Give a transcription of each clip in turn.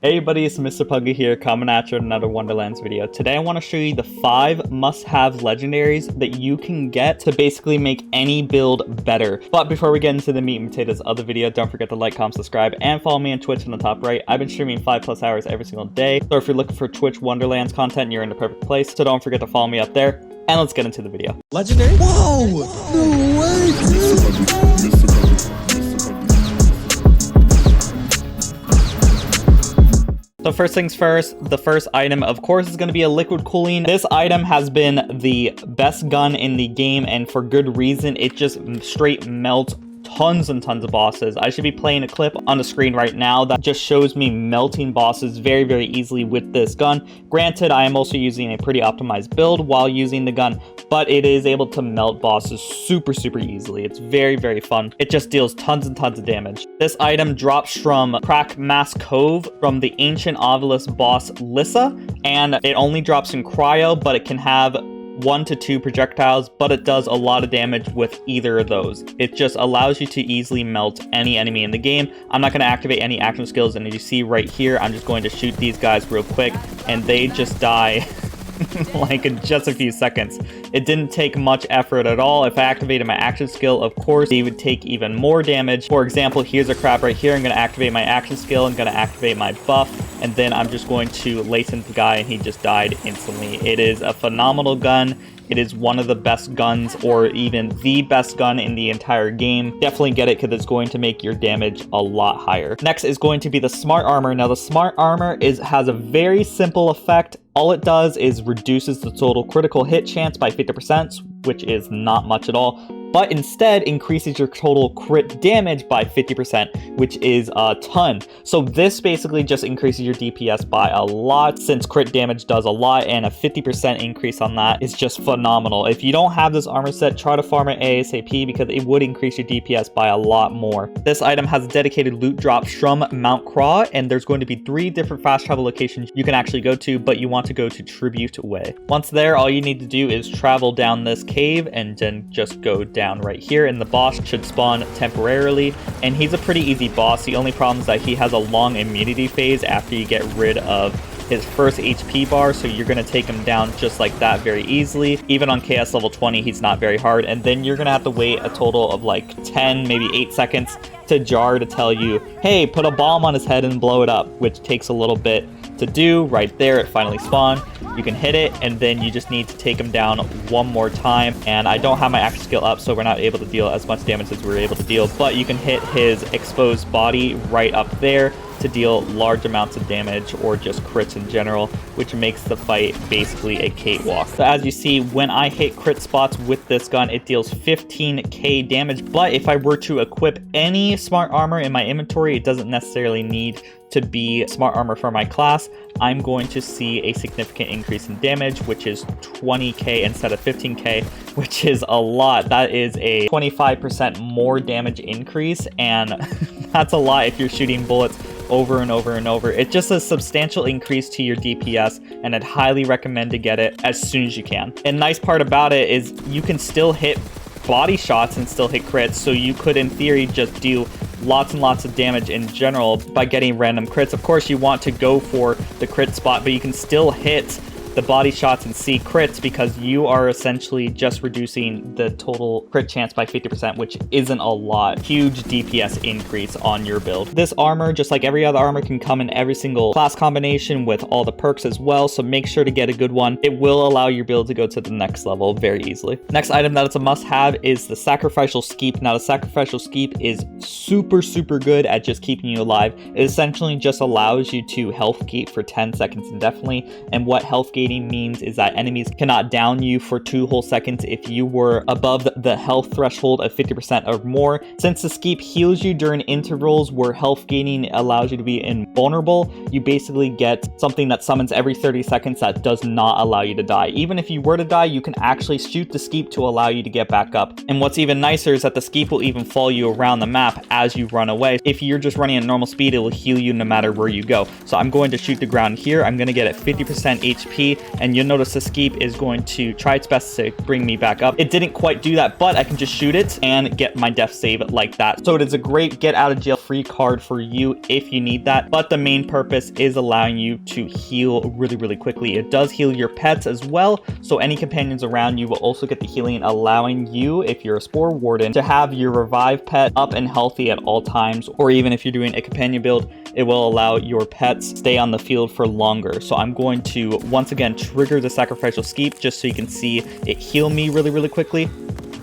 Hey buddy, it's Mr. Puggy here, coming at you with another Wonderlands video. Today I want to show you the 5 must-have legendaries that you can get to basically make any build better. But before we get into the meat and potatoes of the video, don't forget to like, comment, subscribe, and follow me on Twitch in the top right. I've been streaming 5+ hours every single day, so if you're looking for Twitch Wonderlands content, you're in the perfect place. So don't forget to follow me up there, and let's get into the video. Legendary? Whoa! No way, dude! So first things first, the first item, of course, is going to be a liquid cooling. This item has been the best gun in the game, and for good reason. It just straight melts tons and tons of bosses. I should be playing a clip on the screen right now that just shows me melting bosses very, very easily with this gun. Granted, I am also using a pretty optimized build while using the gun, but it is able to melt bosses super easily. It's very, very fun. It just deals tons and tons of damage. This item drops from Crack Mass Cove from the Ancient Obelisk boss Lissa, and it only drops in Cryo, but it can have 1 to 2 projectiles, but it does a lot of damage with either of those. It just allows you to easily melt any enemy in the game. I'm not going to activate any action skills, and as you see right here, I'm just going to shoot these guys real quick, and they just die like in just a few seconds. It didn't take much effort at all. If I activated my action skill, of course, they would take even more damage. For example, here's a crab right here. I'm going to activate my action skill. I'm going to activate my buff, and then I'm just going to lace the guy, and he just died instantly. It is a phenomenal gun. It is one of the best guns, or even the best gun in the entire game. Definitely get it because it's going to make your damage a lot higher. Next is going to be the Smart Armor. Now, the Smart Armor has a very simple effect. All it does is reduces the total critical hit chance by 50%, which is not much at all, but instead increases your total crit damage by 50%, which is a ton. So this basically just increases your DPS by a lot, since crit damage does a lot, and a 50% increase on that is just phenomenal. If you don't have this armor set, try to farm it ASAP because it would increase your DPS by a lot more. This item has dedicated loot drops from Mount Craw, and there's going to be 3 different fast travel locations you can actually go to, but you want to go to Tribute Way. Once there, all you need to do is travel down this cave and then just go down right here, and the boss should spawn temporarily, and he's a pretty easy boss. The only problem is that he has a long immunity phase after you get rid of his first HP bar, so you're going to take him down just like that very easily. Even on KS level 20, he's not very hard, and then you're going to have to wait a total of like 10, maybe 8 seconds to Jar to tell you, hey, put a bomb on his head and blow it up, which takes a little bit to do. Right there, it finally spawned. You can hit it, and then you just need to take him down one more time. And I don't have my action skill up, so we're not able to deal as much damage as we were able to deal, but you can hit his exposed body right up there to deal large amounts of damage, or just crits in general, which makes the fight basically a cakewalk. So as you see, when I hit crit spots with this gun, it deals 15k damage, but if I were to equip any smart armor in my inventory, it doesn't necessarily need to be smart armor for my class. I'm going to see a significant increase in damage, which is 20k instead of 15k, which is a lot. That is a 25% more damage increase, and that's a lot if you're shooting bullets over and over and over. It's just a substantial increase to your DPS, and I'd highly recommend to get it as soon as you can. And nice part about it is you can still hit body shots and still hit crits, so you could in theory just do lots and lots of damage in general by getting random crits. Of course, you want to go for the crit spot, but you can still hit the body shots and see crits because you are essentially just reducing the total crit chance by 50%, which isn't a lot. Huge DPS increase on your build. This armor, just like every other armor, can come in every single class combination with all the perks as well, so make sure to get a good one. It will allow your build to go to the next level very easily. Next item that it's a must-have is the Sacrificial Skeep. Now, the Sacrificial Skeep is super good at just keeping you alive. It essentially just allows you to health gate for 10 seconds indefinitely, and what health gating means is that enemies cannot down you for 2 whole seconds if you were above the health threshold of 50% or more. Since the Skeep heals you during intervals where health gaining allows you to be invulnerable, you basically get something that summons every 30 seconds that does not allow you to die. Even if you were to die, you can actually shoot the Skeep to allow you to get back up. And what's even nicer is that the Skeep will even follow you around the map as you run away. If you're just running at normal speed, it will heal you no matter where you go. So I'm going to shoot the ground here. I'm going to get at 50% HP, quickly, and you'll notice the Skeep is going to try its best to bring me back up. It didn't quite do that, but I can just shoot it and get my death save like that. So it is a great get out of jail free card for you if you need that, but the main purpose is allowing you to heal really quickly. It does heal your pets as well, so any companions around you will also get the healing, allowing you, if you're a Spore Warden, to have your revive pet up and healthy at all times, or even if you're doing a companion build, it will allow your pets stay on the field for longer. So I'm going to once again trigger the Sacrificial Skeep just so you can see it heal me really quickly.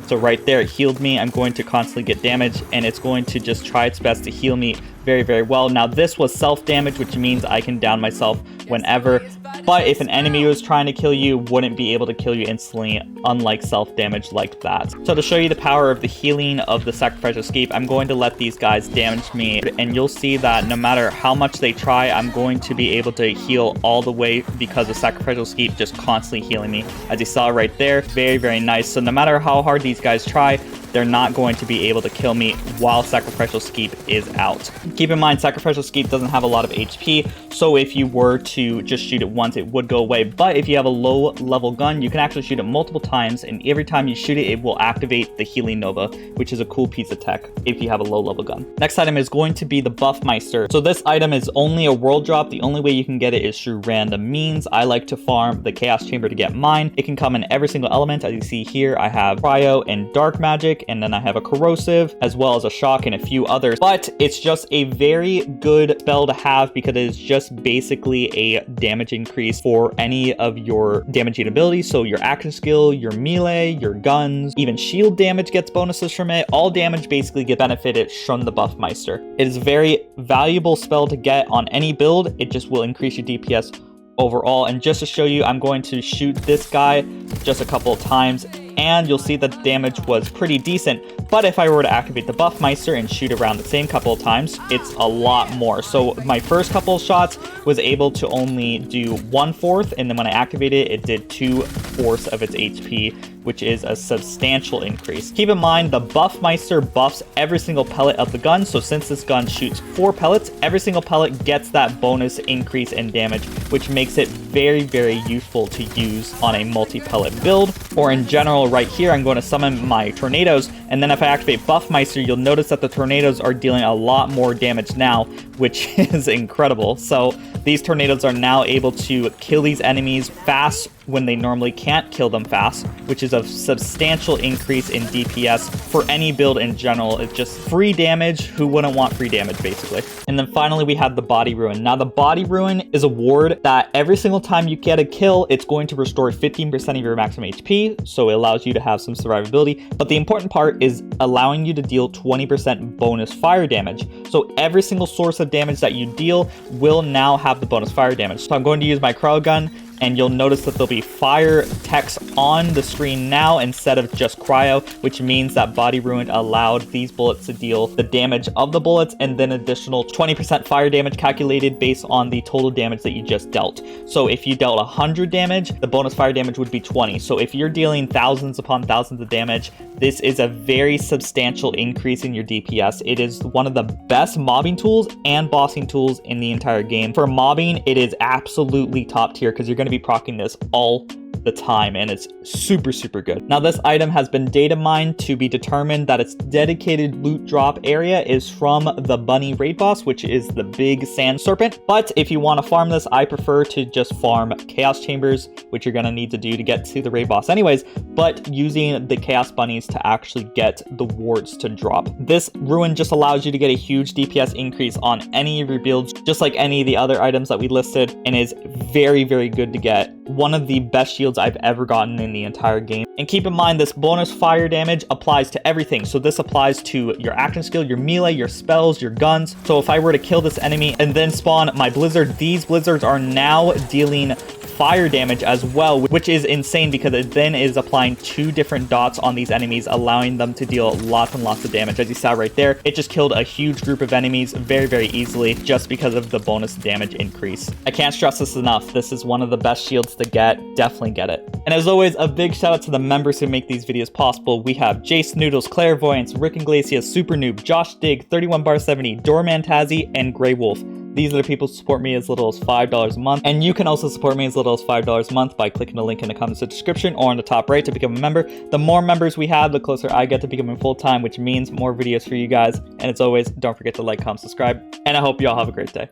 So right there, it healed me. I'm going to constantly get damage, and it's going to just try its best to heal me very well. Now this was self-damage, which means I can down myself whenever, but if an enemy was trying to kill you, wouldn't be able to kill you instantly, unlike self-damage like that. So to show you the power of the healing of the Sacrificial Skeep, I'm going to let these guys damage me, and you'll see that no matter how much they try, I'm going to be able to heal all the way because the Sacrificial Skeep just constantly healing me. As you saw right there, very nice. So no matter how hard these guys try, they're not going to be able to kill me while Sacrificial Skeep is out. Keep in mind, Sacrificial Skeep doesn't have a lot of HP, so if you were to just shoot it once, it would go away. But if you have a low level gun, you can actually shoot it multiple times, and every time you shoot it, it will activate the Healing Nova, which is a cool piece of tech if you have a low level gun. Next item is going to be the Buffmeister. So this item is only a world drop. The only way you can get it is through random means. I like to farm the Chaos Chamber to get mine. It can come in every single element. As you see here, I have Cryo and Dark Magic, and then I have a Corrosive, as well as a Shock and a few others. But it's just a very good spell to have because it is just basically a damage increase for any of your damaging abilities. So your action skill, your melee, your guns, even shield damage gets bonuses from it. All damage basically get benefited from the Buffmeister. It is a very valuable spell to get on any build. It just will increase your DPS overall. And just to show you, I'm going to shoot this guy just a couple of times, and you'll see that the damage was pretty decent. But if I were to activate the Buffmeister and shoot around the same couple of times, it's a lot more. So my first couple of shots was able to only do 1/4, and then when I activated it, it did 2/4 of its HP, which is a substantial increase. Keep in mind, the Buffmeister buffs every single pellet of the gun. So since this gun shoots 4 pellets, every single pellet gets that bonus increase in damage, which makes it very useful to use on a multi-pellet build. Or in general, right here, I'm going to summon my tornadoes, and then if I activate Buffmeister, you'll notice that the tornadoes are dealing a lot more damage now, which is incredible. So these tornadoes are now able to kill these enemies fast when they normally can't kill them fast, which is a substantial increase in DPS for any build in general. It's just free damage. Who wouldn't want free damage, basically? And then finally, we have the Body Ruin. Now, the Body Ruin is a ward that every single time you get a kill, it's going to restore 15% of your maximum HP, so it allows you to have some survivability. But the important part is allowing you to deal 20% bonus fire damage. So every single source of damage that you deal will now have the bonus fire damage. So I'm going to use my Cryo Gun, and you'll notice that there'll be fire text on the screen now instead of just cryo, which means that Body Ruin allowed these bullets to deal the damage of the bullets and then additional 20% fire damage calculated based on the total damage that you just dealt. So if you dealt 100 damage, the bonus fire damage would be 20. So if you're dealing thousands upon thousands of damage, this is a very substantial increase in your DPS. It is one of the best mobbing tools and bossing tools in the entire game. For mobbing, it is absolutely top tier because you're going to be proccing this all the time, and it's super good. Now, this item has been data mined to be determined that its dedicated loot drop area is from the bunny raid boss, which is the big sand serpent. But if you want to farm this, I prefer to just farm chaos chambers, which you're going to need to do to get to the raid boss anyways, but using the chaos bunnies to actually get the wards to drop. This ruin just allows you to get a huge DPS increase on any of your builds, just like any of the other items that we listed, and is very good to get. One of the best shields I've ever gotten in the entire game. And keep in mind, this bonus fire damage applies to everything. So this applies to your action skill, your melee, your spells, your guns. So if I were to kill this enemy and then spawn my blizzard, these blizzards are now dealing fire damage as well, which is insane because it then is applying 2 different dots on these enemies, allowing them to deal lots and lots of damage. As you saw right there, it just killed a huge group of enemies very easily just because of the bonus damage increase. I can't stress this enough. This is one of the best shields to get. Definitely get it. And as always, a big shout out to the members who make these videos possible. We have Jace Noodles, Clairvoyance, Rick Iglesias, Super Noob, Josh Dig, 31 Bar 70, Dormantazzi, and Grey Wolf. These are the people who support me as little as $5 a month. And you can also support me as little as $5 a month by clicking the link in the comments description or on the top right to become a member. The more members we have, the closer I get to becoming full-time, which means more videos for you guys. And as always, don't forget to like, comment, subscribe. And I hope you all have a great day.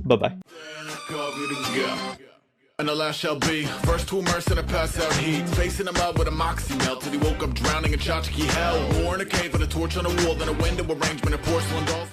Bye-bye. And the last shall be first to immerse in a pass out heat, facing him up with a moxie melt till he woke up drowning in tchotchke hell. War in a cave with a torch on the wall, then a window arrangement of porcelain dolls.